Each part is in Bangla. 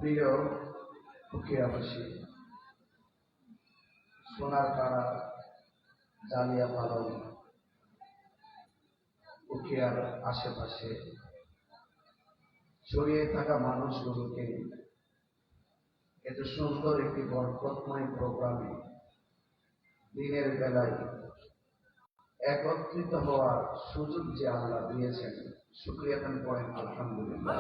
প্রিয় উখিয়াবাসী, সোনারপাড়া, জালিয়াপালং, উখিয়ার আশেপাশে ছড়িয়ে থাকা মানুষগুলোকে এত সুন্দর একটি বরকতময় প্রোগ্রামে দিনের বেলায় একত্রিত হওয়ার সুযোগ যে আল্লাহ দিয়েছেন, শুকরিয়া দান করেন আলহামদুলিল্লাহ।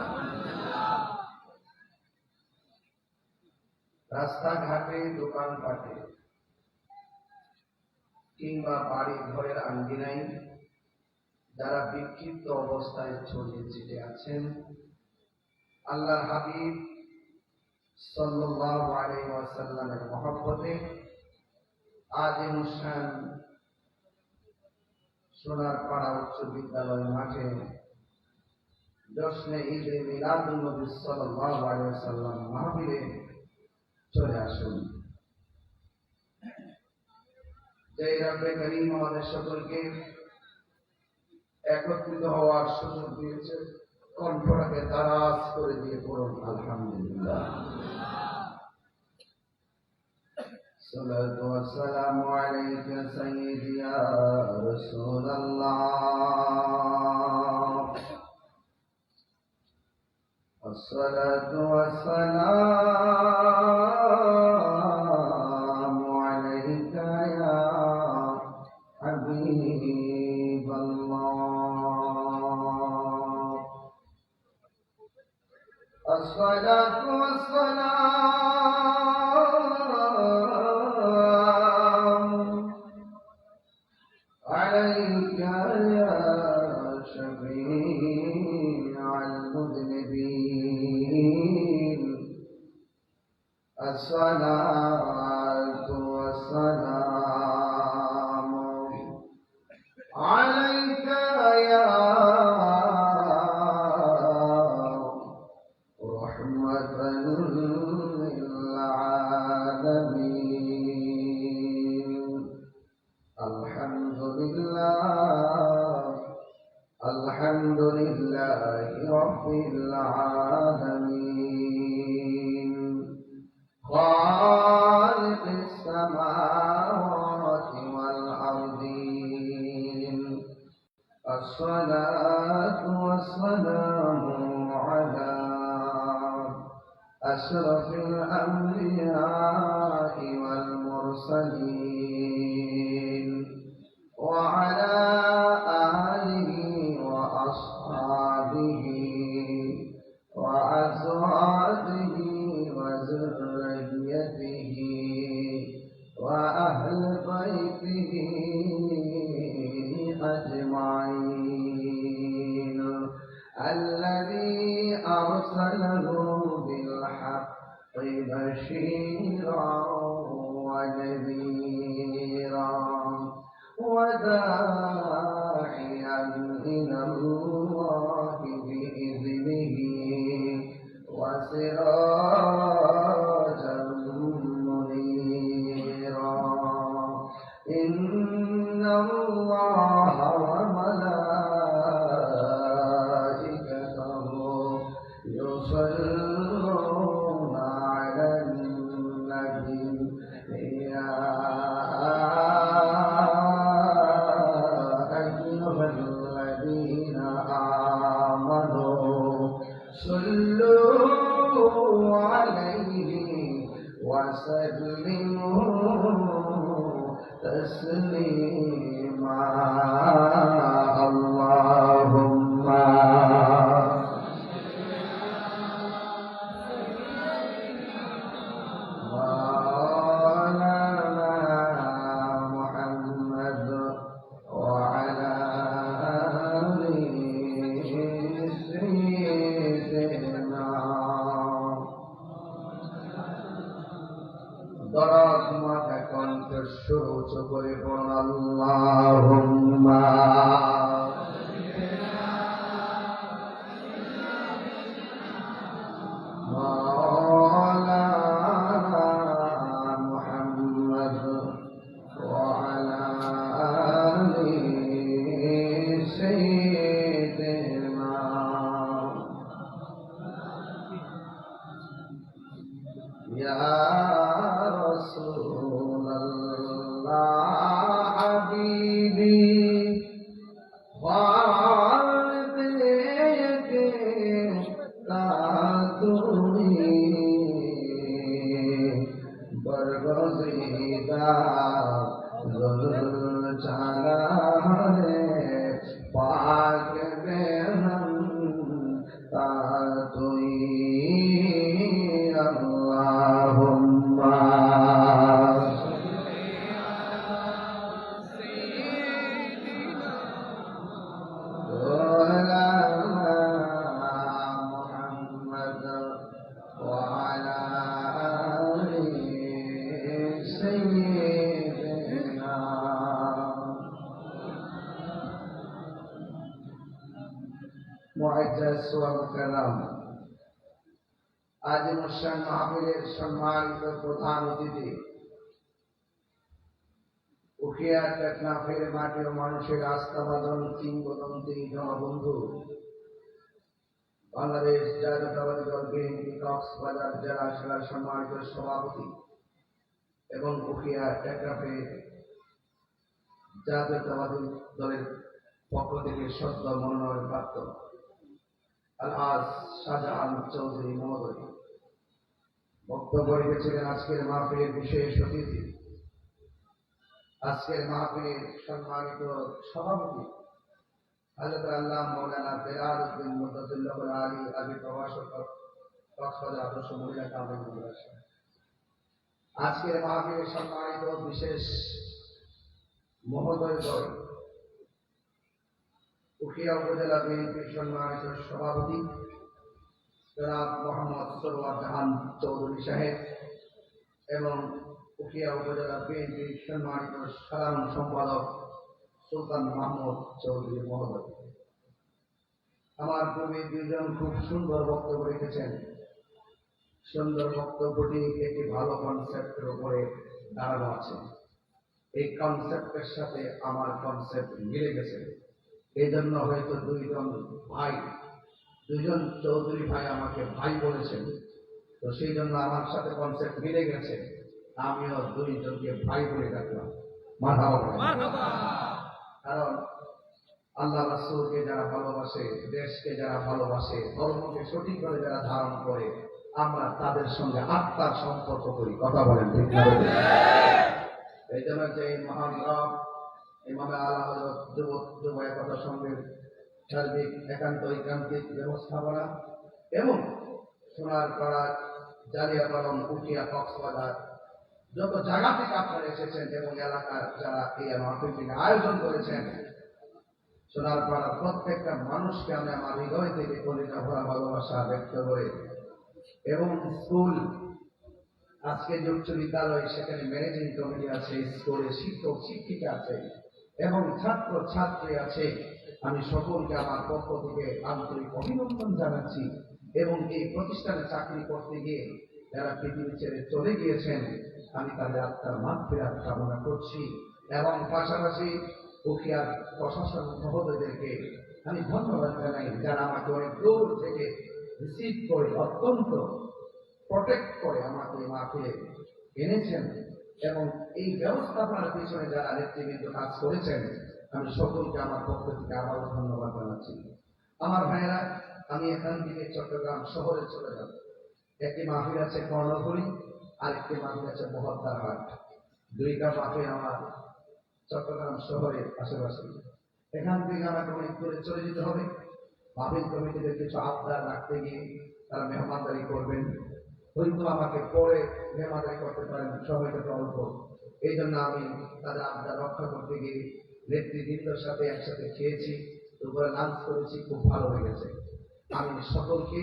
রাস্তাঘাটে, দোকানপাটে কিংবা বাড়ি ঘরের আঙ্গিনায় যারা বিক্ষিপ্ত অবস্থায় ছড়িয়ে ছিটে আছেন, আল্লাহর হাবিব সাল্লাল্লাহু আলাইহি ওয়াসাল্লামের মহব্বতে আজ অনুষ্ঠান সোনারপাড়া উচ্চ বিদ্যালয় মাঠে জশ্নে ঈদে মিলাদুন নবী সাল্লাল্লাহু আলাইহি ওয়াসাল্লাম মাহফিলে চলে আসুন। যে রব্বে করিম আমাদের সকলকে একত্রিত হওয়ার সুযোগ দিয়েছে, কণ্ঠটাকে দারাজ করে দিয়ে পড়ুন আলহামদুলিল্লাহ। সালাতু ওয়াস সালামু আলাইকা সাইয়্যিদি ইয়া রাসূলুল্লাহ, আসসালাতু ওয়াস সালামু আলাইকা ইয়া হাবিবাল্লাহ, আসসালাতু ওয়াস সালামু আলাইকা ইয়া শাফীআল মুযনিবিন, আসসালাতু ওয়াস সালামু আলাইকা ইয়া রাহমাতাল লিল আলামিন। আলহামদুলিল্লাহ, আলহামদুলিল্লাহি রাব্বিল আলামিন, খালিকিস সামাওয়াতি ওয়াল আরদিন, আসসালাতু ওয়াস সালামু আলা আশরাফিল আমবিয়াই ওয়াল মুরসালিন, ওয়া আলা আলিহি ওয়া আসহাবিহি ওয়া আজওয়াজিহি ওয়া যুররিয়্যতিহি ওয়া আহলি বাইতিহি আজমাইন, الذي أرسله بالحق بشيرا ونذيرا وداعيا إلى الله بإذنه وسراجا منيرا. إن الله وملائكته يصلون على النبي، يا أيها الذين آمنوا صلوا عليه وسلموا تسليما. اللهم দরাজ মাথা কণ্ঠস্বর উঁচু করে পড়ুন আল্লাহুম্মা মাওলানা মুহাম্মদ ওয়া আলা আলি সাইয়্যিদিনা ইয়া রাসূলুল্লাহ হাবিবি बरगज़ीदा चाला है पाक बेहम तातुई अल्लाहुम्मा आज मुस्लिम माहफिलेर सम्मानित प्रधान अतिथि उखिया टेকনাফের মাটি ও মানুষের আস্থাভাজন কিংবদন্তি জনবন্ধু বাংলাদেশ জাতীয়তাবাদী দল বিএনপি কক্সবাজার জেলা শাখার সম্মানিত সভাপতি এবং উখিয়া টেকনাফের জাতীয়তাবাদী দলের পক্ষ থেকে সদ্য মনোনয়ন প্রাপ্ত আলহাজ শাহজাহান চৌধুরী মহোদয় বক্তব্য রেখেছিলেন। আজকের মাহফিলের বিশেষ অতিথি, আজকের মাহফিলের সম্মানিত সভাপতি হযরত আল্লামা মাওলানা বেলাল উদ্দিন মুতাসিল্লাহুল আলী আদি প্রভাষক কক্সবাজার আদর্শ মহিলা কামিল মাদ্রাসা। আজকের মাহফিলের সম্মানিত বিশেষ মহোদয়দ্বয় উখিয়া উপজেলা বিএনপির সম্মানিত সভাপতি জনাব মোহাম্মদ সরওয়ার জাহান চৌধুরী সাহেব এবং উখিয়া উপজেলা বিএনপির সম্মানিত সাধারণ সম্পাদক সুলতান মাহমুদ চৌধুরী মহোদয়। আমার পূর্বে দুইজন খুব সুন্দর বক্তব্য রেখেছেন। সুন্দর বক্তব্যটি একটি ভালো কনসেপ্টের উপরে দাঁড়ানো আছে। এই কনসেপ্টের সাথে আমার কনসেপ্ট মিলে গেছে। এই জন্য হয়তো দুইজন চৌধুরী ভাই আমাকে ভাই বলেছেন, তো সেই জন্য আমার সাথে কনসেপ্ট মিলে গেছে। আমিও দুইজনকে ভাই বলে ডাকলাম। মারহাবা। কারণ আল্লাহ রাসূলকে যারা ভালোবাসে, দেশকে যারা ভালোবাসে, ধর্মকে সঠিক করে যারা ধারণ করে, আমরা তাদের সঙ্গে আত্মার সম্পর্ক করি। কথা বলেন ঠিক না? এই জন্য যে মহান রব ইমামে আলা হযরত যুব একতা সংঘের সার্বিক একান্তিক ব্যবস্থাপনা এবং সোনারপাড়া, জালিয়াপালং, উখিয়া, কক্সবাজার যত জায়গা থেকে আপনারা এসেছেন এবং এলাকার যারা এই মাহফিলটিকে আয়োজন করেছেন, সোনারপাড়ার প্রত্যেকটা মানুষকে আমি আমার হৃদয় থেকে কলিজা ভরা ভালোবাসা ব্যক্ত করে এবং স্কুল, আজকে যে উচ্চ বিদ্যালয় সেখানে ম্যানেজিং কমিটি আছে, স্কুলের শিক্ষক শিক্ষিকা আছে এবং ছাত্র ছাত্রী আছে, আমি সকলকে আমার পক্ষ থেকে আন্তরিক অভিনন্দন জানাচ্ছি। এবং এই প্রতিষ্ঠানে চাকরি করতে গিয়ে যারা পৃথিবী ছেড়ে চলে গিয়েছেন, আমি তাদের আত্মার মাগফিরাত কামনা করছি এবং পাশাপাশি উখিয়ার প্রশাসন মহোদয়দেরকে আমি ধন্যবাদ জানাই, যারা আমাকে অনেক দূর থেকে রিসিভ করে অত্যন্ত প্রোটেক্ট করে আমাকে মাহফিলে এনেছেন এবং এই ব্যবস্থাপনার পিছনে যারা নেতৃবৃন্দ কাজ করেছেন, আমি সকলকে আমার পক্ষ থেকে আবারও ধন্যবাদ জানাচ্ছি। আমার ভাইয়েরা, আমি এখান থেকে চট্টগ্রাম শহরে চলে যাব। একটি মাহফিল আছে কর্ণফুলী, আরেকটি মাহফিল আছে বহদ্দারহাট। দুইটা মাহফিল আমার চট্টগ্রাম শহরের আশেপাশে। এখান থেকে আমাকে অনেক দূরে চলে যেতে হবে। মাহফিল কমিটিদের কিছু আবদার রাখতে গিয়ে তারা মেহমানদারি করবেন, হয়তো আমাকে পরে মেহমানদারি করতে পারেন, সময়টা অল্প। এই জন্য আমি তাদের আবদার রক্ষা করতে গিয়ে নেতৃবৃন্দের সাথে একসাথে খেয়েছি, দুপুরে লাঞ্চ করেছি, খুব ভালো লেগেছে। আমি সকলকে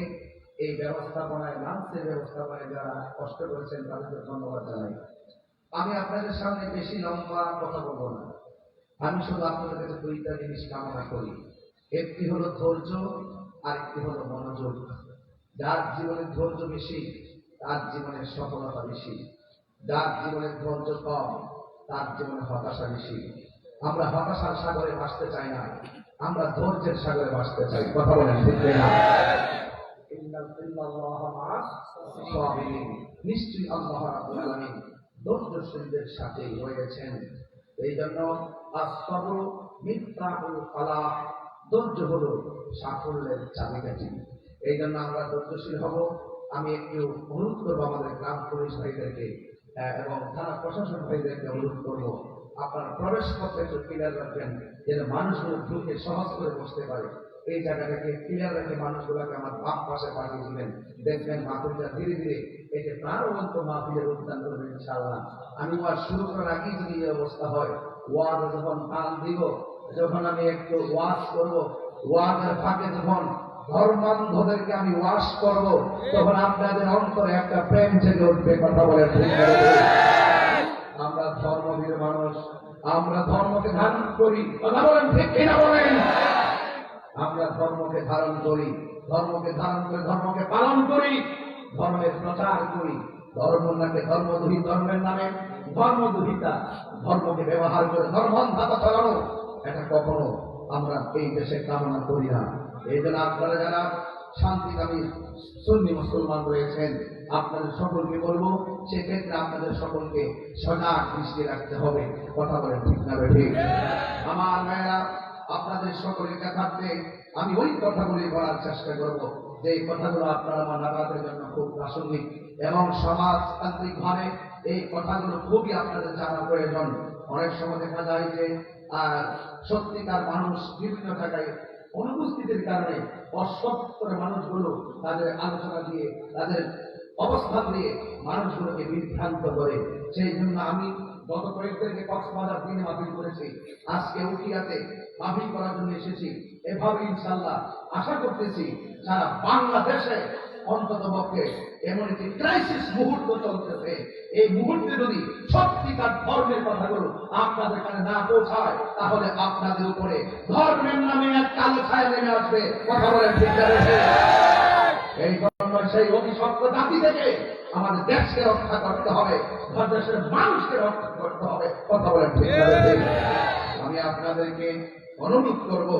এই ব্যবস্থাপনায়, লাঞ্চের ব্যবস্থাপনায় যারা কষ্ট করেছেন তাদেরকে ধন্যবাদ জানাই। আমি আপনাদের সামনে বেশি লম্বা কথা বলবো না, আমি শুধু আপনাদের কাছে দুইটা জিনিস কামনা করি। একটি হলো ধৈর্য, আর একটি হলো মনোযোগ। যার জীবনে ধৈর্য বেশি তার জীবনে সফলতা বেশি, যার জীবনে ধৈর্য কম তার জীবনে হতাশা বেশি। আমরা হতাশার সাগরে ভাসতে চাই না, আমরা ধৈর্যের সাগরে ভাসতে চাই। কথা বলেন ঠিক না? নিশ্চয়ই আল্লাহ রাব্বুল আলামিন ধৈর্যশীলদের সাথেই রয়েছেন। এই জন্য আসসাবরু মিফতাহুল ফালাহ, ধৈর্য হলো সাফল্যের চাবিকাঠি। এই জন্য আমরা ধৈর্যশীল হব। আমি একটু অনুরোধ করবো আমাদের গ্রাম পুলিশ ভাইদেরকে এবং থানা প্রশাসন ভাইদেরকে অনুরোধ করবো, আপনারা প্রবেশ পথে একটু ক্লিয়ার রাখবেন যেন মানুষগুলো ঢুকে সহজ করে বসতে পারে। এই জায়গাটাকে ক্লিয়ার রেখে মানুষগুলোকে আমার বাপ পাশে পাঠিয়ে দিবেন। দেখবেন মাহফিলটা ধীরে ধীরে একে প্রাণবন্ত মাহফিলে রূপদান করবেন ইনশাআল্লাহ। আমি ওয়াজ শুরু করার আগেই যদি এই অবস্থা হয়, ওয়াজ যখন টান দিব, যখন আমি একটু ওয়াজ করব, ওয়াজের ফাঁকে যখন ধর্মান্ধদেরকে আমি ওয়াজ করব, তখন আপনাদের অন্তরে একটা প্রেম জেগে উঠবে। কথা বলেন ঠিক না? আমরা ধর্মভীর মানুষ, আমরা ধর্মকে ধারণ করি। কথা বলেন ঠিক কিনা বলেন? আমরা ধর্মকে ধারণ করি, ধর্মকে ধারণ করে ধর্মকে পালন করি, ধর্মের প্রচার করি। ধর্মের নামে ধর্মদুহিতা, ধর্মকে ব্যবহার করে ধর্মান্ধতা চালানো, এটা কখনো আমরা এই দেশে কামনা করি না। এই জন্য আপনারা যারা শান্তিকামী সুন্নি মুসলমান রয়েছেন, আপনাদের সকলকে বলবো, সেক্ষেত্রে আপনাদের সকলকে সজাগ দৃষ্টি রাখতে হবে। কথা বলেন ঠিক না ঠিক? আমার মায়েরা, আপনাদের সকলের কাছে আমি ওই কথাগুলি বলার চেষ্টা করব যে কথাগুলো আপনারা আমার নাগাদের জন্য খুব প্রাসঙ্গিক এবং সমাজতান্ত্রিক ভাবে এই কথাগুলো খুবই আপনাদের জানা প্রয়োজন। অনেক সময় দেখা যায় যে সত্যিকার মানুষ বিভিন্ন জায়গায় অনুপস্থিতির কারণে অসত্তর মানুষগুলো তাদের আলোচনা দিয়ে, তাদের অবস্থান দিয়ে মানুষগুলোকে বিভ্রান্ত করে। সেই জন্য আমি গত কয়েকদিনকে কক্সবাজার দিনে মাহফিল করেছি, আজকে উঠিয়াতে মাহফিল করার জন্য এসেছি। এভাবে ইনশাআল্লাহ আশা করতেছি সারা বাংলাদেশে অন্তত পক্ষে এমন একটি ক্রাইসিস মুহূর্ত চলতেছে, এই মুহূর্তে যদি সত্যিকার ধর্মের কথাগুলো আপনাদের কাছে না পৌঁছায়, তাহলে আপনাদের উপরে ধর্মের নামে এক কালো ছায়া নেমে আসবে। কথা বলেন ঠিক না? এই জন্য সেই অভিশপ্ত জাতি থেকে আমাদের দেশকে রক্ষা করতে হবে, দেশের মানুষকে রক্ষা করতে হবে। কথা বলেন ঠিক না? আমি আপনাদেরকে অনুরোধ করব,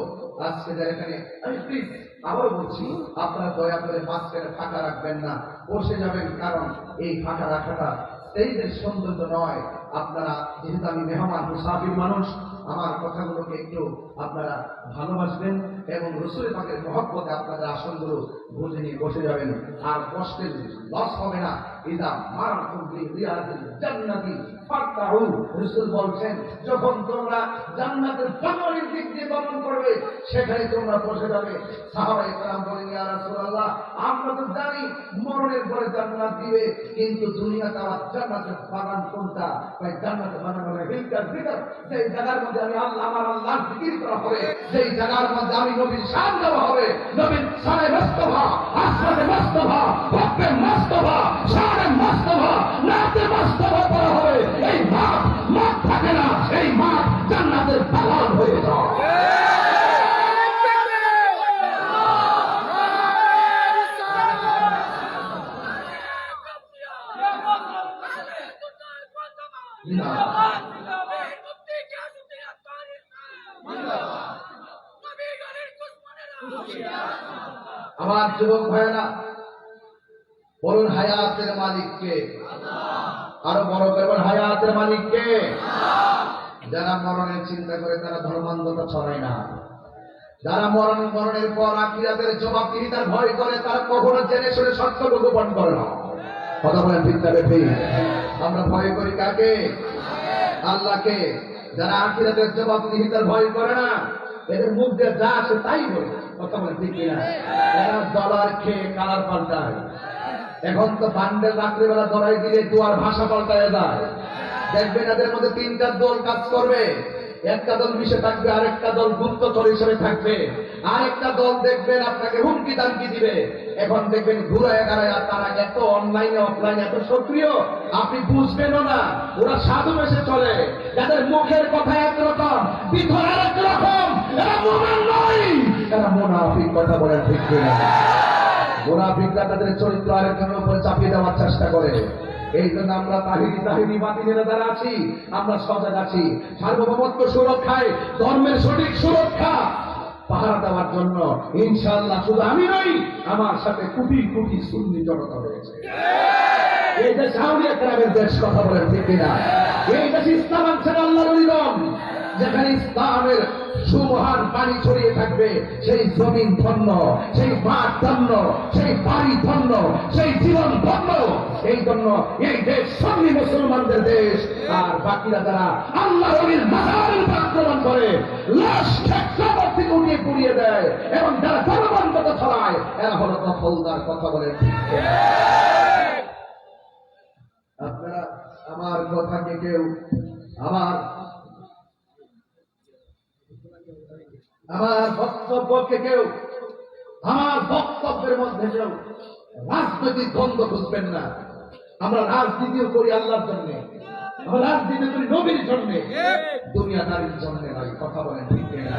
আজকে যারা এখানে, আমি প্লিজ আবার বলছি, আপনারা দয়া করে মাঝখানে ফাঁকা রাখবেন না, বসে যাবেন। কারণ এই ফাঁকা রাখাটা স্টেজের সৌন্দর্য নয়। আপনারা যেহেতু আমি মেহমান মুসাফির মানুষ, আমার কথাগুলোকে একটু আপনারা ভালোবাসবেন এবং রাসূল পাকের মহব্বতে আপনাদের আসনগুলো বুঝে নিয়ে বসে যাবেন। আর কষ্টের লস হবে না। ইদা মারাকুম ফি রিয়াদিল জান্নাতি ফারতাউ, রাসূল বলছেন যখন তোমরা জান্নাতের বাগানের দিক দিয়ে গমন করবে, সেখানে তোমরা বসে যাবে। সাহাবায়ে কেরাম বলেন, ইয়া রাসূলুল্লাহ, আমরা তো জানি মরণের পরে জান্নাত দিবে, কিন্তু দুনিয়াতে আমার জান্নাতের বাগান কোনটা? তাই জান্নাতের বাগান হলো হিলকার ভিতর, সেই জায়গার মধ্যে আমি আমার আল্লাহর জিকির করা হবে, সেই জায়গার মধ্যে আমি নবীর শান দেওয়া হবে। নবীর শানে মুস্তাফা, আসমানে মুস্তাফা, হককে মুস্তাফা, শানে মুস্তাফা, নাতে মুস্তাফা করা হবে। এই মাঠ থাকে না, সেই মাঠ জান্নাতের বাগান হয়ে যায়। আমার যুবক ভাইয়েরা, বলুন হায়াতের মালিককে। আরো বড় করবেন, হায়াতের মালিককে। যারা মরণের চিন্তা করে তারা ধর্মান্ধতা ছড়ায় না। যারা মরণের পর আখিরাতের জবাবদিহিতার ভয় করে, তারা কখনো জেনে শুনে সত্যকে গোপন করে না। কথা বলেন ঠিক না ঠিক? আমরা ভয় করি কাকে? আল্লাহকে। যারা আখিরাতের জবাবদিহিতার ভয় করে না, এদের মুখ দিয়ে যা আসে তাই বলে। কথা বলেন ঠিক কিনা? এরা ডলার খেয়ে কালার পাল্টায়। এখন তো বান্ডেল রাত্রিবেলা দড়াই দিলে দুয়ার ভাষা পাল্টায় যায়। দেখবেন এদের মধ্যে তিনটা দল কাজ করবে। একটা দল মিশে থাকবে, আরেকটা দল গুপ্তচর হিসেবে থাকবে, আরেকটা দল দেখবেন আপনাকে হুমকি দামকি দিবে। এখন দেখবেন ঘুরায় গাড়ায় তারা এত অনলাইনে অফলাইনে এত সক্রিয়, আপনি বুঝবেনও না। ওরা সাধু বেশে চলে, যাদের মুখের কথা একরকম, ভিতর আরেক রকম। এরা মুমিন নয়, এরা মুনাফিক। কথা বলেন ঠিক কিনা? মুনাফিকরা তাদের চরিত্র আরেকজনের উপরে চাপিয়ে দেওয়ার চেষ্টা করে। এই জন্য আমরা তাহিরি বাতিলেরা যারা আছি, আমরা সজাগ আছি সার্বভৌমত্ব সুরক্ষায়, ধর্মের সঠিক সুরক্ষা পাহারা দেওয়ার জন্য। ইনশাআল্লাহ শুধু আমি নই, আমার সাথে কোটি কোটি সুন্নি জনতা রয়েছে। এই দেশ আউলিয়া কেরামের দেশ, কথা বলেন ঠিক কিনা? এই দেশ ইসলাম আনছেন আল্লাহর ওলিগণ। যেখানে ইসলামের সুমহান পানি ছড়িয়ে থাকবে, সেই জমিন ধন্য, সেই মাঠ ধন্য, সেই বাড়ি ধন্য, সেই জীবন ধন্য। এই জন্য এই দেশ সুন্নি মুসলমানদের দেশ। আর বাকিরা যারা আল্লাহর ওলির মাজারের আক্রমণ করে, লাশ কবর থেকে উঠিয়ে পুড়িয়ে দেয়, এবং যারা জনগণ কথা ছড়ায়, এরা হলো দখলদার, কথা বলে ঠিক। আপনারা আমার কথাকে কেউ আমার বক্তব্যকে কেউ আমার বক্তব্যের মধ্যে কেউ রাজনৈতিক দ্বন্দ্ব খুঁজবেন না। আমরা রাজনীতিও করি আল্লাহর জন্য, আমরা রাজনীতি করি নবীর জন্য, দুনিয়াদারির জন্য নয়, কথা বলেন ঠিক না?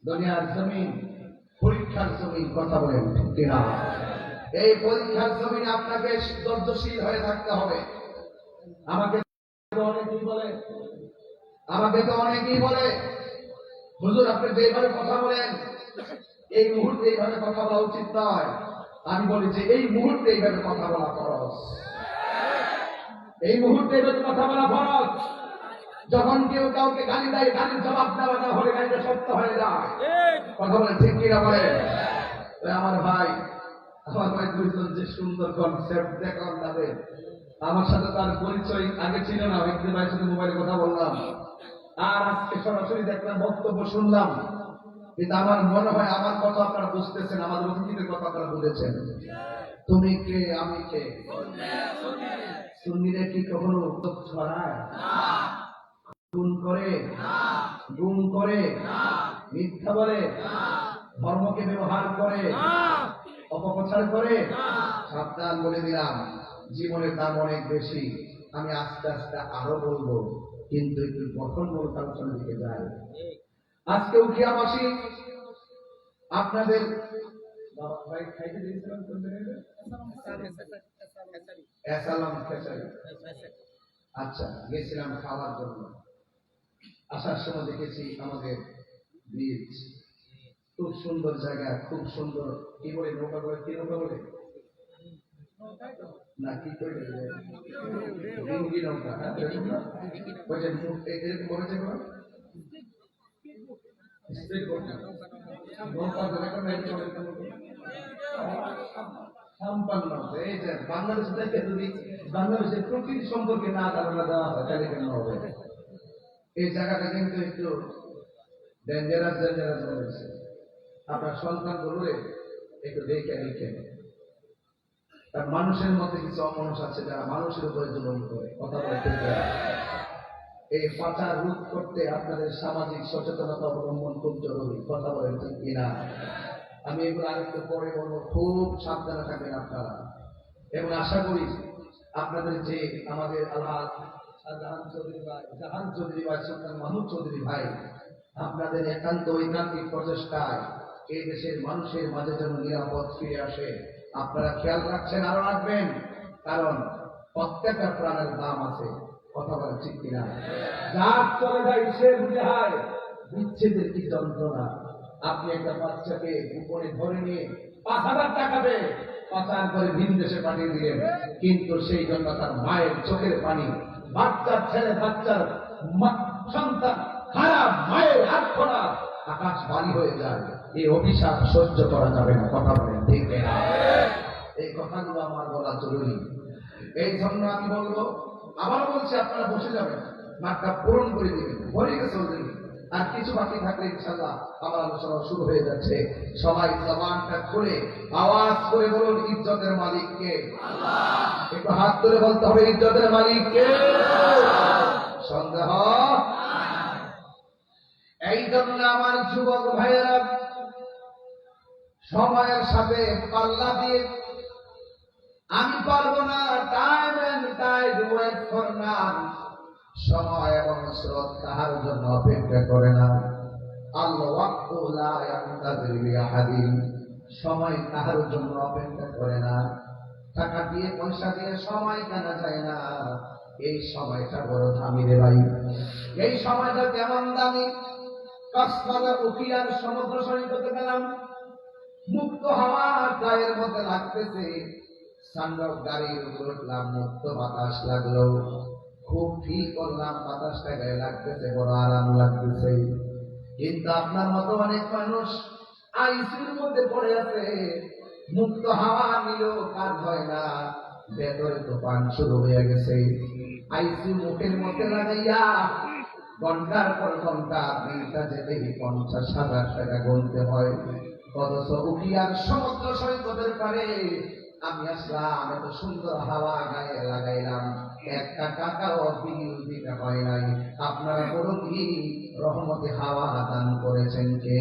দুনিয়ার জমিন পরীক্ষার জমিন, কথা বলেন ঠিক না? এই পরীক্ষার জমিনে আপনাকে ধৈর্যশীল হয়ে থাকতে হবে। আমাকে তো অনেকেই বলে হুজুর আপনি যেভাবে কথা বলেন এই মুহূর্তে এইভাবে কথা বলা উচিত নয়। আমি বলি যে এই মুহূর্তে এইভাবে কথা বলা ফরজ, এই মুহূর্তে এইভাবে কথা বলা ফরজ। যখন কেউ কাউকে গালি দেয়, গালির জবাব দেওয়া না হলে গালিটা সত্য হয়ে যায়, কথা বলে ঠিক কিনা বলে? আমার ভাই দুইজন যে সুন্দর কনসেপ্ট দেখলাম তাদের, আমার সাথে তার পরিচয় আগে ছিল না, একদিন ভাইয়ের সাথে মোবাইলে কথা বললাম, আর আজকে সরাসরি দেখলাম, বক্তব্য শুনলাম। কিন্তু আমার মনে হয় আমার কথা আপনারা বুঝতেছেন, আমাদের অতিথিদের কথা আপনারা বুঝেছেন। তুমি কে, আমি কে? সুন্নিরা কি কখনো ছড়ায়, গুণ করে, গুম করে, মিথ্যা বলে, ধর্মকে ব্যবহার করে, অপপ্রচার করে? সাবধান, বলে দিলাম, জীবনের দাম অনেক বেশি। আমি আস্তে আস্তে আরো বলবো, কিন্তু একটু গঠনমূলক আলোচনার দিকে যাই। আজকে উখিয়াবাসী আপনাদের খাইতে দিয়েছিলাম, আচ্ছা গেছিলাম খাওয়ার জন্য। আসার সময় দেখেছি আমাদের ব্রিজ, খুব সুন্দর জায়গা, খুব সুন্দর। কি বলে নৌকা বলে, কি নৌকা বলে না, কি করে ডিঙ্গি নৌকা, এরকম বলেছে বাংলাদেশ থেকে যদি বাংলাদেশের প্রকৃতি সম্পর্কে না ধারণা দেওয়া হয় তাহলে কেন হবে? এই জায়গাটা কিন্তু একটু ডেঞ্জারাস ডেঞ্জারাস বলেছে। আপনার সন্তান বললে একটু দেখে লিখে, তার মানুষের মধ্যে কিছু অমানুষ আছে যারা মানুষের উপরে জুলুম করে, কথা বলতে। এই পাচার রোধ করতে আপনাদের সামাজিক সচেতনতা অবলম্বন খুব জরুরি, কথা বলেন ঠিক কিনা? আমি এগুলো আরেকটু পরে বলবো, খুব সাবধানে থাকবেন আপনারা। এবং আশা করি আপনাদের যে আমাদের জাহান চৌধুরী ভাই, সুলতান মাহমুদ চৌধুরী ভাই, আপনাদের একান্ত ঐকান্তিক প্রচেষ্টায় এই দেশের মানুষের মাঝে যেন নিরাপদ ফিরে আসে, আপনারা খেয়াল রাখছেন, আরো রাখবেন। কারণ প্রত্যেকটা প্রাণের দাম আছে, কথা বলে ঠিক কিনা? যার চলে যায় সে বুঝে হয় বিচ্ছেদের কি যন্ত্রণা। আপনি একটা বাচ্চাকে উপরে ধরে নিয়ে ৫,০০০ টাকা দেয়, পাচার করে ভিন দেশে পাঠিয়ে দিলেন, কিন্তু সেই জন্য তার মায়ের চোখের পানি, বাচ্চার ছেলে, বাচ্চার সন্তান, খারাপ মায়ের আত্মনাদ আকাশ বাড়ি হয়ে যায়। এই অভিশাপ সহ্য করা যাবে না, কথা বলেন ঠিক না? এই কথাগুলো আমার বলা জরুরি। এই জন্য আমি বলবো, আবার বলছি, আপনারা বসে যাবেন, মাঠটা পূরণ করে দিবেন, ভরে গেছে অলরেডি। আর কিছু বাকি থাকলে ইনশাআল্লাহ আমার আলোচনা শুরু হয়ে যাচ্ছে। সবাই জবানটা খুলে আওয়াজ করে বলুন, ইজ্জতের মালিক কে? আল্লাহ। একটু হাত তুলে বলতে হবে, ইজ্জতের মালিক কে? সন্দেহ? এই জন্য আমার যুবক ভাইয়েরা সময়ের সাথে পাল্লা দিয়ে, আমি পারবো না, time and tide wait for none, সময় এবং স্রোত কাহার জন্য অপেক্ষা করে না। আল্লাহ ওয়াক্তু লা ইয়ানতাযিরু লিআহাদিন, সময় কাহার জন্য অপেক্ষা করে না। টাকা দিয়ে পয়সা দিয়ে সময় কেনা যায় না। এই সময়টা বড় দামি রে ভাই। এই সময়টা কেমন দামি? কক্সবাজার উখিয়ার সমুদ্র সৈকতে গেলাম, মুক্ত হাওয়া গায়ের মধ্যে লাগতেছে। সান্ডক গাড়ির উপর উঠলাম, মুক্ত বাতাস লাগলো, খুব ফিল করলাম বাতাসটা গায়ে লাগতেছে, বড় আরাম লাগতেছে। কিন্তু আপনার মতো অনেক মানুষ আইসিইউর মধ্যে পড়ে আছে, মুক্ত হাওয়া নিলেও কাজ হয় না, ভেতরে তো পান শুরু হয়ে গেছে। আইসিইউ মুখের মধ্যে লাগাইয়া ঘন্টার পর ঘন্টা দিনটা যেতেই 50,000 টাকা গুনতে হয়। অথচ উঠিয়ার সমুদ্র সৈকতের পারে আমি আসলাম, এত সুন্দর হাওয়া গায়ে লাগাইলাম, একটা টাকাও বিল দিতে হয় নাই। আপনারা বলুন, কি রহমতে হাওয়া দান করেছেন কে?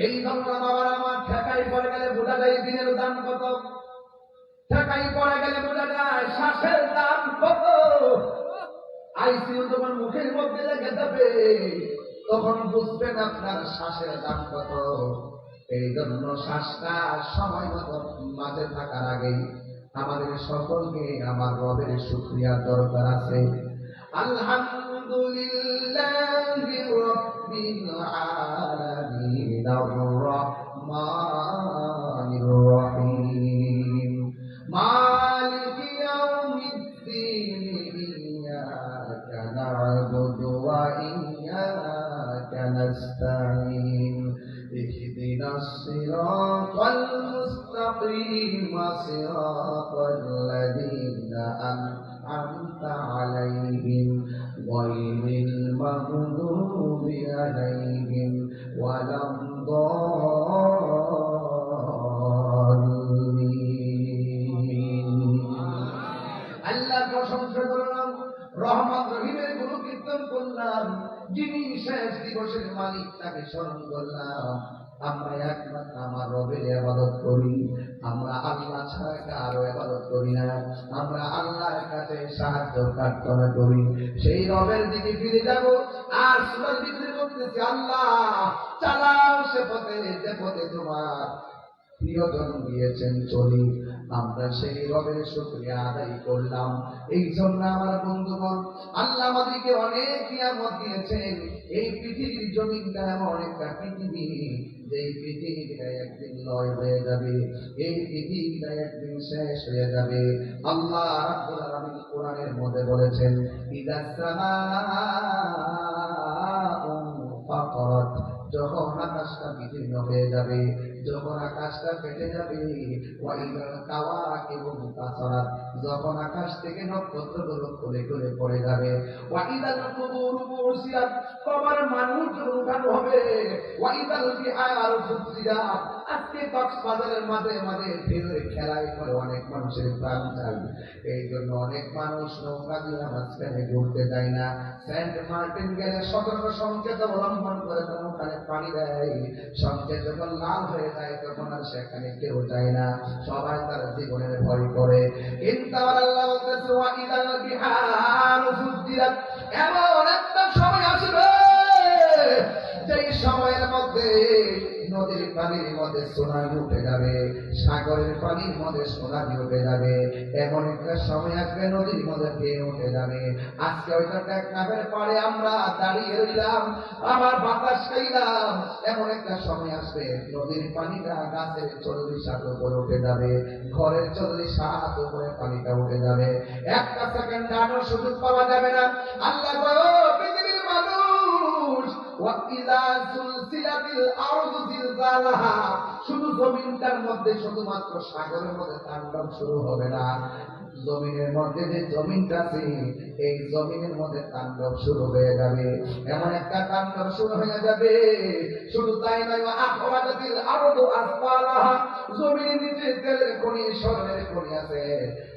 এই জন্য বাবার আমার ঠেকাই পড়ে গেলে বোঝা যায় দিনের দাম কত, ঠেকাই পড়ে গেলে বোঝা যায় শ্বাসের দাম কত। আইসিইউ যখন মুখের মধ্যে লেগে যাবে তখন বুঝবেন আপনার শ্বাসের দাম কত। এই জন্য শ্বাসটা সময় মতো মাঝে থাকার আগে আমাদের সকলকে আমার রবের শুকরিয়া দরকার আছে। আলহামদুলিল্লাহি রাব্বিল আলামিন আর-রাহমানির রহিম মালিকি ইয়াউমিদ্দিন ইয়্যাকা না'বুদু ওয়া ইয়্যাকা নাস্তাঈন اهدنا الصراط المستقيم صراط الذين أنعمت عليهم غير المغضوب عليهم ولا الضالين। আল্লাহ প্রশংসা করলাম, রহমান রহিমের গুণ কীর্তন করলাম, যিনি শেষ দিবসের মালিক তাকে স্মরণ করলাম। আমরা একমাত্র আমার রবের ইবাদত করি, আমরা আল্লাহ ছাড়া কারো ইবাদত করি না। আমরা আল্লাহর কাছে সাহায্য প্রার্থনা করি, সেই রবের দিকে ফিরে যাব। আর সূরার ভিতরে বলতেছে, আল্লাহ চালাও সে পথে যে পথে তোমার প্রিয়জন দিয়েছেন চলি। আমরা সেই রবের শুকরিয়া আদায় করলাম। এই জন্য আমার বন্ধুগণ, আল্লাহ আমাদেরকে অনেক নিয়ামত দিয়েছেন। এই পৃথিবীর জমিনটা এমন একটা পৃথিবী, যে পৃথিবীটা একদিন লয় হয়ে যাবে, এই পৃথিবীটা একদিন শেষ হয়ে যাবে। আল্লাহ রাব্বুল আলামিন কোরআনের মধ্যে বলেছেন, ইযাস সামাউ ফাতারাত, যখন আকাশটা বিদীর্ণ হয়ে যাবে, যখন আকাশটা ফেটে যাবে, ওয়াইদাল কাওয়াকিবু মুতাসারাত, যখন আকাশ থেকে নক্ষত্রগুলো খুলে খুলে পড়ে যাবে, ওয়াইদাল কুবুরু বুসিরাত, কবর মানুষ উঠানো হবে, ওয়াইদাল বিহারু ফুজিরাত। আজকে কক্সবাজারের মাঝে মাঝে ঢেউয়ের খেলায় করে অনেক মানুষের প্রাণ যায়। এই জন্য অনেক মানুষ নৌকা দিয়ে মাঝখানে ঘুরতে যায় না। সেন্ট মার্টিন গেলে সতর্ক সংকেত অবলম্বন করে ওখানে পানি দেয়, সংকেত যখন লাল হয়ে যায় তখন আর সেখানে কেউ যায় না, সবাই তার জীবনের ভয় করে। কিন্তু আল্লাহ বলতেছে, ওয়াইদাল বিহারু ফুজিরাত, এমন একটা সময় আসবে যেই সময়ের মধ্যে নদীর পানির মধ্যে সুনামি উঠে যাবে, সাগরের পানির মধ্যে সুনামি উঠে যাবে। এমন একটা সময় আসবে নদীর মধ্যে ঢেউ উঠে যাবে। আজকে হয়তো টেকনাফের পাড়ে আমরা দাঁড়িয়ে রইলাম, আবার বাতাস খাইলাম, এমন একটা সময় আসবে নদীর পানিটা গাছের 40 হাত উপরে উঠে যাবে, ঘরের 40 হাত উপরে পানিটা উঠে যাবে। একটা সেকেন্ড দাঁড়ানোর সুযোগ পাওয়া যাবে না। আল্লাহ বলো, পৃথিবীর মানুষ, ওয়াইদা সুলসিলাতিল আরদু জিলজালাহা, শুধু জমিনটার মধ্যে শুধুমাত্র সাগরের মধ্যে তাণ্ডব শুরু হবে না, জমিনের মধ্যে যে জমিনটা আছে এই জমিনের মধ্যে তাণ্ডব শুরু হয়ে যাবে। এমন একটা তাণ্ডব শুরু হয়ে যাবে, শুধু তাই নয়, আখরাজাতিল আরদু আসফালাহা, জমিনের নিচে তেলের খনি স্বর্ণের খনি আছে,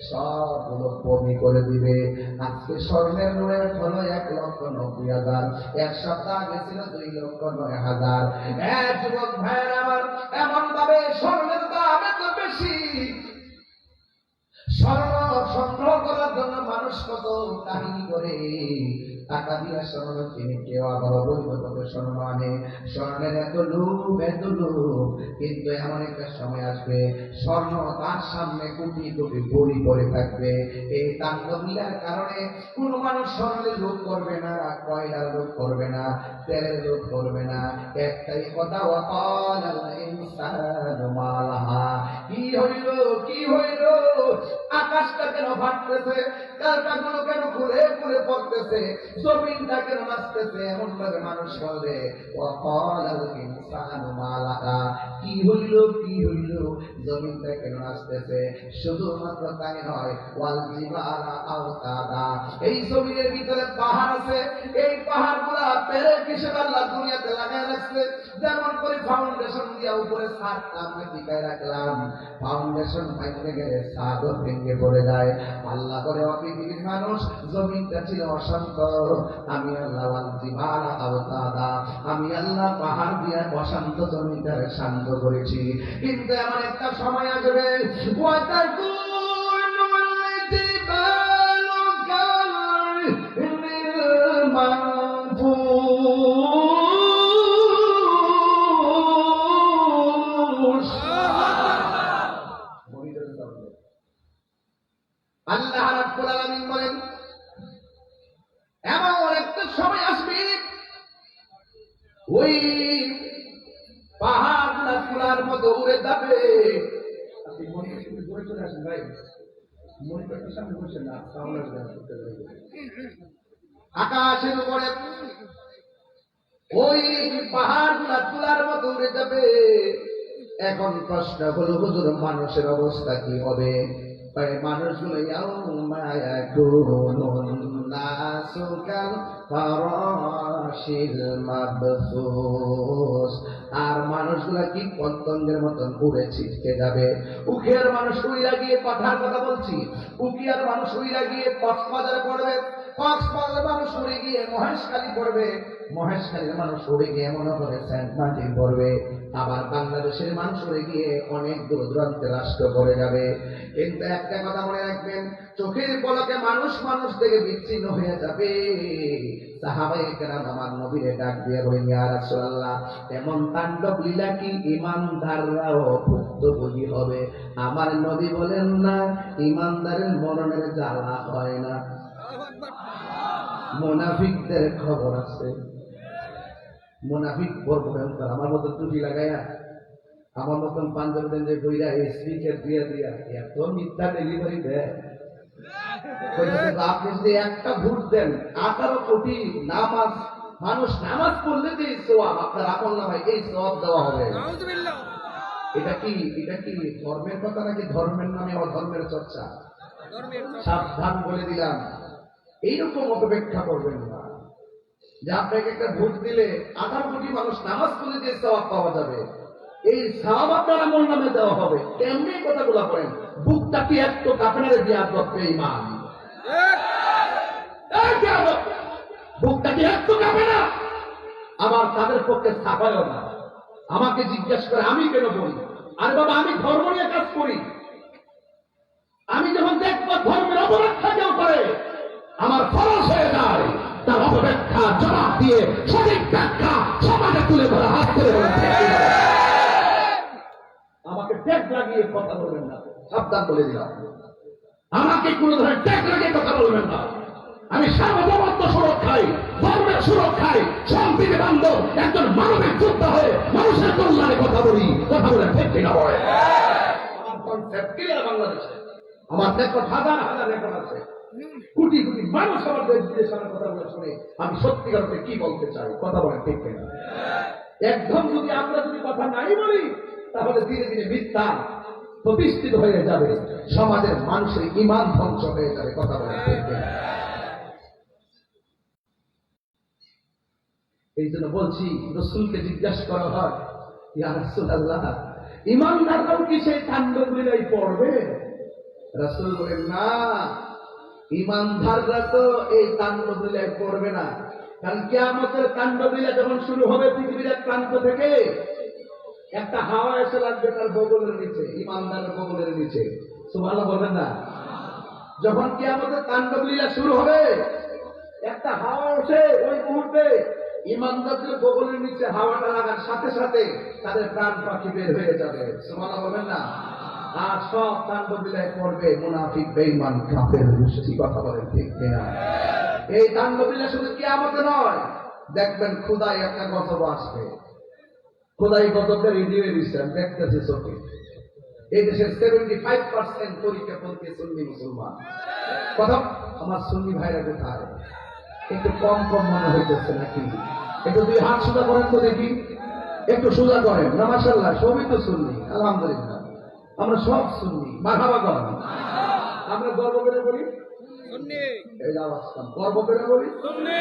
সবগুলো বমি করে দিবে। আজকে স্বর্ণের রেট হলো 1,90,000, এক সপ্তাহ আগে ছিল 2,09,000। যুবক ভাইয়ের আমার, এমন ভাবে স্বর্ণের দাম এত বেশি, স্বর্ণ সংগ্রহ করার জন্য মানুষ কত কাহিনী করে। টাকা দিয়ে স্বর্ণ কিনে কেউ আবার অবৈধ পথে স্বর্ণ আনে। স্বর্ণের এত লোভ, কিন্তু এমন একটা সময় আসবে স্বর্ণ তার সামনে কোটি কোটি বড়ি পড়ে থাকবে। এই তাণ্ডবলীলার কারণে কোন মানুষ স্বর্ণের লোভ করবে না, কয়লার লোভ করবে না, তেলের লোভ করবে না। একটাই কথা, ওয়াকাল আল ইনসানু মা লাহা, কি হইল, আকাশটা কেন ফাটতেছে, কারখানাগুলো কেন খুলে খুলে পড়তেছে, জমিনটা কেন নাচতেছে, এমন ভাবে মানুষ বলবে ওয়াকাল আল ইনসানু মা লাহা, কি হইল, জমিনটা কেন নাচতেছে। শুধুমাত্র তাই নয়, ওয়াল জিবালা আওতাদা, এই জমিনের ভিতরে পাহাড় আছে, এই পাহাড়গুলা পেরে কিসে আল্লাহ দুনিয়াতে লাগায় রাখছে। যেমন করে ফাউন্ডেশন দিয়া উপরে ছাদটা আমরা টিকায় রাখলাম, ফাউন্ডেশন ভাঙতে গেলে ছাদও ভেঙে পড়ে যায়। আল্লাহ করে পৃথিবীর মানুষ, জমিনটা ছিল অশান্ত, আমি আল্লাহ ওয়াল জিবালা আওতাদা, আমি আল্লাহ পাহাড় দিয়ে অশান্ত জমিনটাকে শান্ত করেছি। কিন্তু এমন একটা সময় আসবে, আল্লাহ রাব্বুল আলামিন বলেন এমন একটা সময় আসবে ওই পাহাড়গুলা তুলার মতো উড়ে যাবে। আপনি মনে করে চলে আসেন ভাই, মনে করতে সামনে বসে না, আকাশের উপরে ওই পাহাড়গুলা তুলার মতো উড়ে যাবে। এখন প্রশ্ন হলো, হুজুর মানুষের অবস্থা কি হবে? মানুষগুলো আর মানুষগুলা কি পতঙ্গের মতন উড়ে ছিটকে যাবে। উখিয়ার মানুষ উইরা গিয়ে কথার কথা বলছি, উখিয়ার মানুষ উইরা গিয়ে কক্সবাজারে পড়বে, কক্সবাজার মানুষ উড়ে গিয়ে মহেশখালী পড়বে, মহেশখালীর মানুষ উড়ে গিয়ে মনে করে সেন্ট মার্টিন পড়বে, আবার বাংলাদেশের মানুষ উড়ে গিয়ে অনেক দূর দূরান্তের রাষ্ট্র পড়ে যাবে। কিন্তু একটা কথা মনে রাখবেন, চোখের পলকে মানুষ থেকে বিচ্ছিন্ন হয়ে যাবে। সাহাবায়ে কেরাম আমার নবীরে ডাক দিয়ে বলেন, ইয়া রাসূলুল্লাহ, এমন তাণ্ডব লীলা কি ঈমানদাররাও ভুক্তভোগী হবে? আমার নবী বলেন, না, ঈমানদারের মরণের জ্বালা হয় না, মুনাফিকদের খবর আছে। মুনাফিক বড় ভয়ঙ্কর। আমার মতো টুপি লাগাইয়া, আমার মতন পাঞ্জাবের যে বইরা স্পিকার দিয়া এত মিথ্যা ডেলিভারি দেয়। আপনি যদি একটা ভোট দেন, 18 কোটি নামাজ, মানুষ নামাজ পড়লে যে সওয়াব আপনার আমল নামায় এই সওয়াব দেওয়া হবে। এটা কি ধর্মের কথা নাকি ধর্মের নামে অধর্মের চর্চা? সাবধান বলে দিলাম, এইরকম অপব্যাখ্যা করবেন না যে আপনাকে একটা ভোট দিলে 18 কোটি মানুষ নামাজ পড়লে যে সওয়াব পাওয়া যাবে, এই সওয়াব আপনার আমল নামে দেওয়া হবে। কেমনি কথাগুলো বলেন? বুকটা কি এত কাঁপে না রে বিয়াদব বেঈমান? বুকটা কি এত কাঁপে না? আবার তাদের পক্ষে ছাপায়ও না। আমাকে জিজ্ঞেস করে আমি কেন বলি? আরে বাবা, আমি ধর্ম নিয়ে কাজ করি। আমি যখন দেখবো ধর্মের অপব্যাখ্যা কেউ করে, আমার খরচ হয়ে যায় তার অপব্যাখ্যা জবাব দিয়ে সঠিক ব্যাখ্যা সমাজে তুলে ধরা, হাত করে আমাকে ট্যাগ লাগিয়ে কথা বলবেন না, সাবধান বলে দিলাম। আমাকে কোন ধরনের ট্যাগ লাগিয়ে কথা বলবেন না। আমি সার্বভৌমত্ব সুরক্ষায়, ধর্মের সুরক্ষায়, সম্প্রীতি বান্ধব একজন মানবিক যোদ্ধা হয়ে মানুষের কল্যাণে কথা বলি। কথা বলে ঠিক কিনা বলে? আমার কনসেপ্ট ক্লিয়ার। বাংলাদেশে আমার রেকর্ড হাজার রেকর্ড আছে, কোটি কোটি মানুষ আমার দেশের কথা বলে শুনে আমি সত্যিকার অর্থে কি বলতে চাই। কথা বলে ঠিক কিনা? একদম যদি আমরা কথা নাই বলি, তাহলে ধীরে ধীরে মিথ্যা প্রতিষ্ঠিত হয়ে যাবে, সমাজের মানুষের ঈমান ধ্বংস হয়ে যাবে। কথা বলে ঠিক কিনা? এই জন্য বলছি, রাসূলকে জিজ্ঞাসা করা হয়, ইয়া রাসূলুল্লাহ, ঈমানদাররাও কি সেই তাণ্ডব লীলায় পড়বে? রাসূল বলেন, না, ঈমানদাররা তো এই তাণ্ডব লীলায় পড়বে না। কারণ কিয়ামতের তাণ্ডব লীলা যখন শুরু হবে, পৃথিবীর এক প্রান্ত থেকে একটা হাওয়া এসে লাগবে তার বগলের নিচে, ঈমানদারের বগলের নিচে। সুবহানাল্লাহ বলবেন না? যখন কিয়ামতের তাণ্ডব লীলা শুরু হবে, একটা হাওয়া ওঠে ওই মুহূর্তে ইমানদারদের বগলের নিচে হাওয়াটা লাগার সাথে সাথে তাদের প্রাণ পাখি বের হয়ে যাবে। সুবহানাল্লাহ বলেন না? আর সব তাণ্ডব লীলায় পড়বে মুনাফিক বেঈমান কাফের গোষ্ঠী। কথা বলেন ঠিক কিনা? এই তাণ্ডব লীলা শুধু কিয়ামতে নয়, দেখবেন খোদাই একটা গজব আসবে। খোদাই গজবটা রেডিও দিচ্ছেন, দেখতেছে চোখে। এই দেশের 75% পরীক্ষাপন্থী সুন্নি মুসলমান। কথা আমার সুন্নি ভাইরা কোথায়? একটু কম কম মনে হইতেছে নাকি? একটু দুই হাত সোজা করেন তো দেখি, একটু সোজা করেন না। মাশাআল্লাহ, সবই তো সুন্নি, আলহামদুলিল্লাহ। আমরা সব সুন্নি, মারহাবা করেন। আমরা গর্ব করে বলি সুন্নি, এই আওয়াজ কম, গর্ব করে বলি সুন্নি,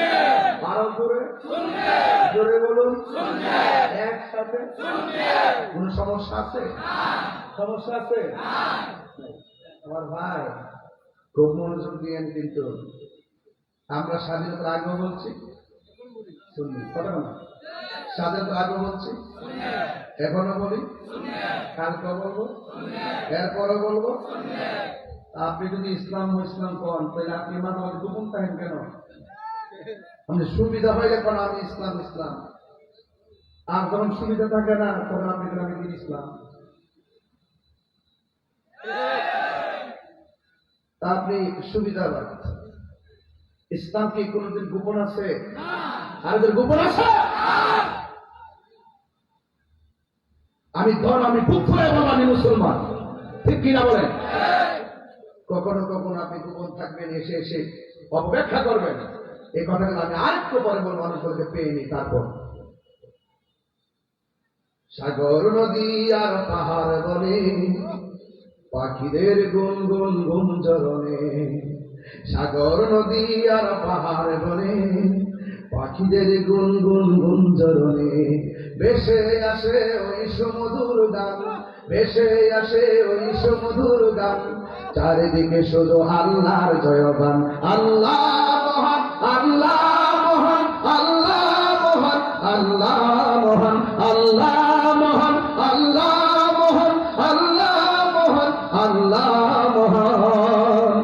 আরো জোরে সুন্নি, জোরে বলুন সুন্নি, একসাথে সুন্নি। কোন সমস্যা আছে? সমস্যা আছে? আমার ভাই খুব মনোযোগ দিয়েন। কিন্তু আমরা স্বাধীনতার আগ্রহ বলছি শুনি, কথা বলো। স্বাধীনতার আগ্রহ বলছি, এখনো বলি, কালকে বলবো, এরপরে বলবো। আপনি যদি ইসলাম ইসলাম কন, তাহলে আপনি মাঝে মাঝে গোপন থাকেন কেন? আপনি সুবিধা হয়ে যখন আমি ইসলাম ইসলাম, আর যখন সুবিধা থাকে না তখন আপনি আমি দিন ইসলাম। আপনি সুবিধাবাদ। ইসলাম কি কোনদিন গোপন আছে? আমাদের গোপন আছে? আমি ধর, আমি বুক করে বলবো আমি মুসলমান, ঠিক কিনা বলেন? কখনো কখনো আপনি গোপন থাকবেন, এসে এসে অপব্যাখ্যা করবেন। এই কথাগুলো আমি আরেকটু পরে বলবো, মানুষকে পেয়ে নি। তারপর সাগর নদী আর পাহাড় বনে পাখিদের গুনগুন গুঞ্জরণে, সাগর নদী আর পাহাড় বনে পাখিদের গুনগুন গুঞ্জরণে, ভেসে আসে ওই সমুদুর গান, ভেসে আসে ওই সমুদুর গান, চারিদিকে শুধু আল্লাহর জয়গান। আল্লাহ মহান, আল্লাহ মহান, আল্লাহ মহান, আল্লাহ মহান, আল্লাহ মহান, আল্লাহ মহান, আল্লাহ মহান, আল্লাহ মহান।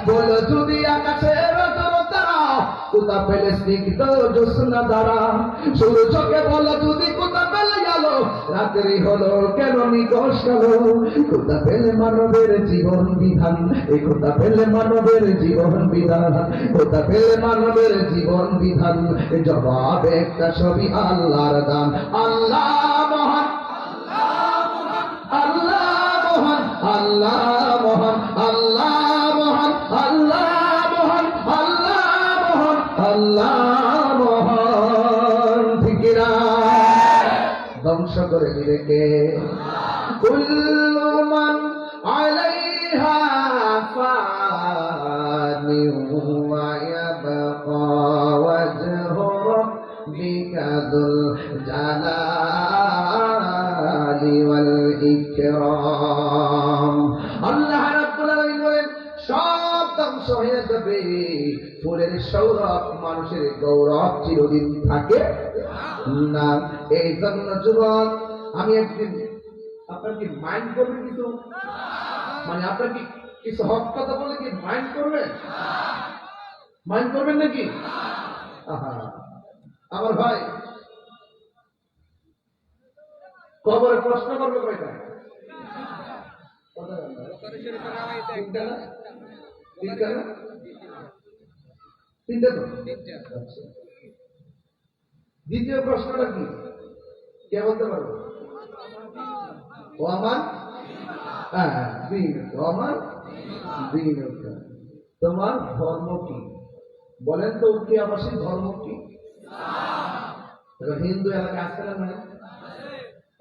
বলো যদি আকাশের তারা কোথা পেলে স্নিগ্ধ জ্যোৎস্না দ্বারা, সূর্যকে বলো যদি কোথা পেলে গেল রাত্রি হলো কেন নিকশ কালো, কোথা পেলে মানবের জীবন বিধান, এই কোথা পেলে মানবের জীবন বিধান, কোথা পেলে মানবের জীবন বিধান, জবাব একটা সবই আল্লাহর দান। আল্লাহ মহান, আল্লাহ মহান, আল্লাহ মহান, আল্লাহ মহান, আল্লাহ মহান, আল্লাহ মহান, আল্লাহ মহান। ঠিকিরা ধ্বংস করে দিবে কে? কুল্লু মান আলাইহা ফানি ওয়া ইয়াবকা ওয়াজহু রাব্বিকা যুল জালালি ওয়াল ইকরাম। আল্লাহ রাব্বুল আলামিন বলেন সব ধ্বংস হয়ে যাবে, ফুলের সৌরভ মানুষের গৌরব চিরদিন থাকে না। এই জন্য যুবক, আমি একদিন আপনার কি মাইন্ড করবেন কিছু, মানে আপনার কি কিছু হক কথা বলে কি মাইন্ড করবেন? মাইন্ড করবেন নাকি? আমার ভাই কবরে প্রশ্ন করবে কয়টা? তিনটা তো। দ্বিতীয় প্রশ্নটা কি কে বলতে পারবো? ওমান দিন, ওমান দিন, তোমার ধর্ম কি? বলেন তো উকিয়াবাসীর ধর্ম কি? হিন্দু এলাকায় আসছে না?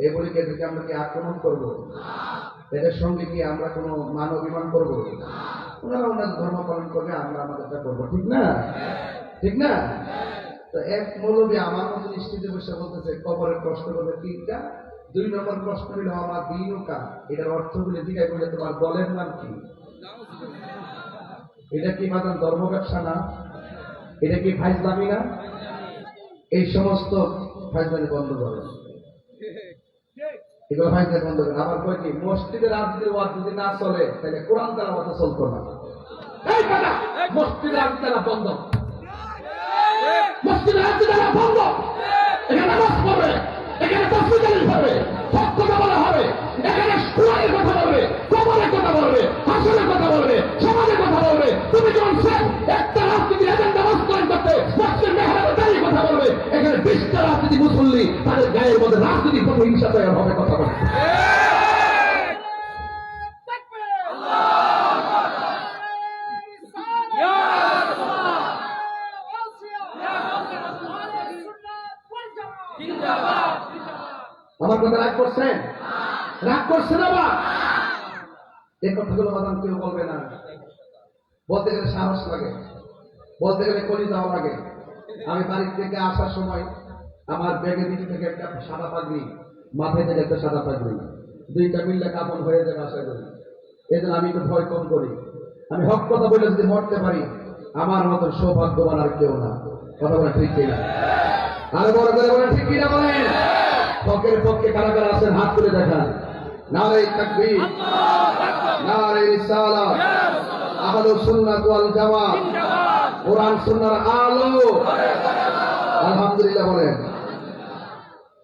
এই বলি এদেরকে আমরা কি আক্রমণ করবো? এদের সঙ্গে কি আমরা কোনো মান অভিমান করবো? ওনারা ওনার ধর্ম পালন করবে, আমরা আমাদেরটা করবো, ঠিক না? ঠিক না? তো এক মৌলবী আমার মতো নিশ্চিত বসে বলতেছে কবরের প্রশ্ন করবে তিনটা, 2 নম্বর প্রশ্ন হলো আমার দিন ও কাজ, এটার অর্থ বলে জিজ্ঞাসা করলে তোমার দলের নাম কি? এটা কি মাত্র ধর্ম ব্যবসা না? এটা কি ফাইজলামি না? এই সমস্ত ফাইজলামি বন্ধ করে, এগুলো ফাইজলামি বন্ধ করে। আমার কয় কি মসজিদের রাজনীতির ওয়াজ যদি না চলে তাহলে কোরআন তেলাওয়াত চলতো না। এই কথা মসজিদের রাজনীতি বন্ধ, মসজিদের আকিদা বন্ধ, এখানে নামাজ পড়বে, এখানে তাসবিহ তাহলিল হবে, হক কথা বলা হবে, এখানে কোরআনের কথা বলবে, কবরের কথা বলবে, হাসরের কথা বলবে, সমাজের কথা বলবে। তুমি যখন একটা রাজনীতির এজেন্ডা বাস্তবায়ন করতে মসজিদের মেহরাবে দাঁড়িয়ে কথা বলবে, এখানে 20টা রাজনীতি মুসল্লি তাদের গায়ের মধ্যে রাজনীতি প্রতিহিংসা তৈরি হবে কথা বলবে। আমার কথা রাগ করছেন? রাগ করছেন আবার? এই কথাগুলো বাদাম কেউ বলবে না। বলতে গেলে সাহস লাগে, বলতে গেলে কলিজাও লাগে। আমি বাড়ির থেকে আসার সময় আমার ব্যাগের দিক থেকে একটা সাদা পাগড়ি, মাথায় থেকে একটা সাদা পাগড়ি, দুইটা মিললে কাপড় হয়ে যাবে আশা করি। এই জন্য আমি একটু ভয় কম করি। আমি হক কথা বলে যদি মরতে পারি, আমার মতো সৌভাগ্যবান আর কেউ না। কথা বলে ঠিক কিনা? আরো বড় করে বলে ঠিক কিনা বলেন? হকের পক্ষে কারা কারা আছেন হাত তুলে দেখান। নারে তাকবীর, নারে রিসালাত, আহলুস সুন্নাত ওয়াল জামাত, কোরআন সুন্নাহর আলো। আলহামদুলিল্লাহ বলেন।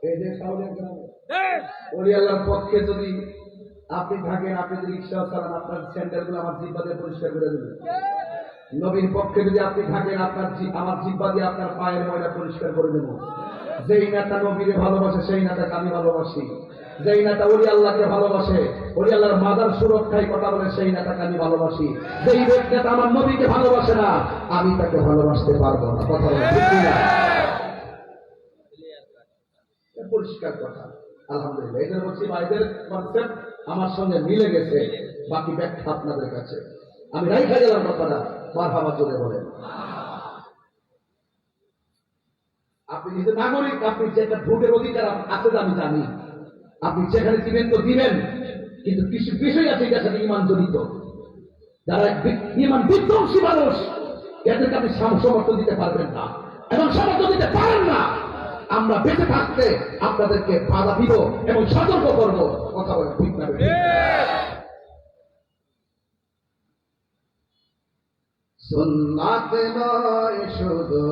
এই যে সাউদের গ্রামে ওলি আল্লাহর পক্ষে যদি আপনি থাকেন, আপনি যদি রিকশা চালান, আপনার স্যান্ডেলগুলো আমার জিহ্বা দিয়ে পরিষ্কার করে দেবেন। নবীর পক্ষে যদি আপনি থাকেন, আমার জিহ্বা দিয়ে আপনার পায়ের ময়লা পরিষ্কার করে দেব। যেই নেতা নবীরে ভালোবাসে সেই নেতাকে আমি ভালোবাসি। যেই নেতা ওলি আল্লাহকে ভালোবাসে, ওলি আল্লাহর মাদার সুরক্ষায় কথা বলে, সেই নেতাকে আমি ভালোবাসি। যেই নেতা আমার নবীকে ভালোবাসে না, আমি তাকে ভালোবাসতে পারবো না। কথা বলে ঠিক কিনা? পরিষ্কার কথা। আলহামদুলিল্লাহ। এদের বলছি ভাইদের কনসেপ্ট আমার সঙ্গে মিলে গেছে, বাকি ব্যাখ্যা আপনাদের কাছে। আমি রাইখা গেলাম কথাটা, মারহাবা জোরে বলেন। আপনি নিজের নাগরিক, আপনি যেটা ভোটের অধিকার আছে আমি জানি। আপনি যেখানে দিবেন তো দিবেন, কিন্তু কিছু বিষয় আছে এটার সাথে ইমান জড়িত। যারা ইমান বিধ্বংসী মানুষ, এদেরকে আপনি সমর্থন দিতে পারবেন না এবং সমর্থন দিতে পারেন না। আমরা বেঁচে থাকতে আপনাদেরকে বাধা দিব এবং সতর্ক করব। কথা বলে ঠিক না? সুন্নাত নয় শুধু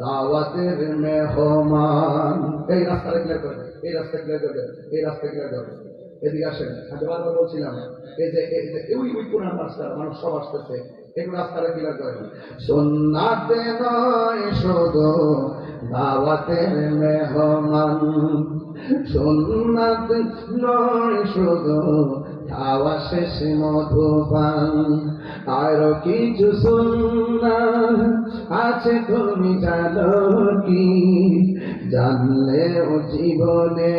দাওয়াতের মেহমান। এই রাস্তাটা ক্লিয়ার করবে, এই রাস্তা ক্লিয়ার করবে, এই রাস্তা ক্লিয়ার করবে। এদিকে আসেন। আজ বারবার বলছিলাম এই যে ওই কোরআন রাস্তা, মানুষ সব আসতেছে, এগুলো রাস্তাটা ক্লিয়ার করেন। সুন্নাত নয় শুধু দাওয়াতের মেহমান, সুন্নাত নয় শুধু খাওয়া শেষ মধুপান, আরো কিছু সুন্নাত আছে তুমি জানো কি? জানলেও জীবনে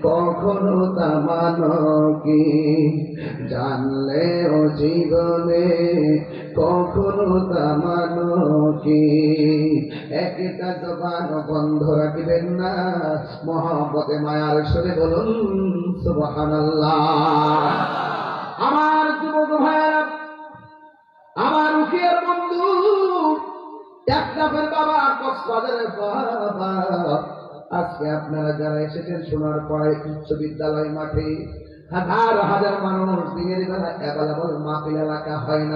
কখনো তা মানো কি? জানলেও জীবনে কখনো তা মানো কি? একটা জবান বন্ধ রাখবেন না, মহব্বতে মায়ার সুরে বলুন সুবহানাল্লাহ। আমার যুবক ভাইয়েরা, আমার উকিয়ার বন্ধু, একটাফের বাবা, কক্সবাজারের বাবা, আজকে আপনারা যারা এসেছেন শোনার পরে উচ্চ বিদ্যালয় মাঠে হাজার হাজার মানুষ দিনের বেলা অ্যাভেলেবল মাহফিল এলাকা হয় না।